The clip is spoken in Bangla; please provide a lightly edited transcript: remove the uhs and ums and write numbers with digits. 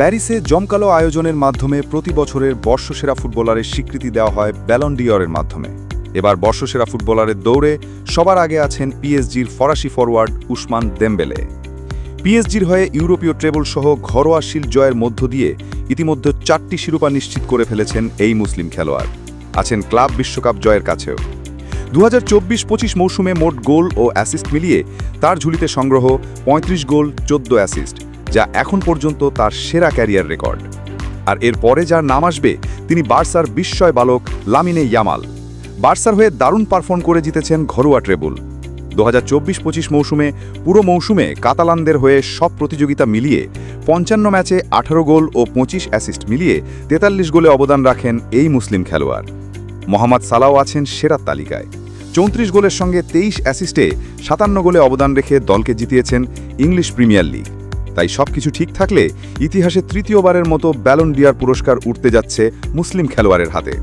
প্যারিসে জমকালো আয়োজনের মাধ্যমে প্রতি বছরের বর্ষসেরা ফুটবলারের স্বীকৃতি দেওয়া হয় ব্যালন ডি'অরের মাধ্যমে। এবার বর্ষসেরা ফুটবলারের দৌড়ে সবার আগে আছেন পিএসজির ফরাসি ফরওয়ার্ড উসমান দেমবেলে। পিএসজির হয়ে ইউরোপীয় ট্রেবল সহ ঘরোয়া শিল্ড জয়ের মধ্য দিয়ে ইতিমধ্যে 4টি শিরোপা নিশ্চিত করে ফেলেছেন এই মুসলিম খেলোয়াড়। আছেন ক্লাব বিশ্বকাপ জয়ের কাছেও। 2024-25 মৌসুমে মোট গোল ও অ্যাসিস্ট মিলিয়ে তার ঝুলিতে সংগ্রহ 35 গোল 14 অ্যাসিস্ট, যা এখন পর্যন্ত তার সেরা ক্যারিয়ার রেকর্ড। আর এর পরে যার নাম আসবে তিনি বার্সার বিস্ময় বালক লামিনে ইয়ামাল। বার্সার হয়ে দারুণ পারফর্ম করে জিতেছেন ঘরোয়া ট্রেবল। 2024-25 মৌসুমে পুরো মৌসুমে কাতালানদের হয়ে সব প্রতিযোগিতা মিলিয়ে 55 ম্যাচে 18 গোল ও 25 অ্যাসিস্ট মিলিয়ে 43 গোলে অবদান রাখেন এই মুসলিম খেলোয়াড়। মোহাম্মদ সালাও আছেন সেরার তালিকায়। 34 গোলের সঙ্গে 23 অ্যাসিস্টে 57 গোলে অবদান রেখে দলকে জিতিয়েছেন ইংলিশ প্রিমিয়ার লিগ। তাই সবকিছু ঠিক থাকলে ইতিহাসে তৃতীয়বারের মতো ব্যালন ডি'অর পুরস্কার উঠতে যাচ্ছে মুসলিম খেলোয়াড়ের হাতে।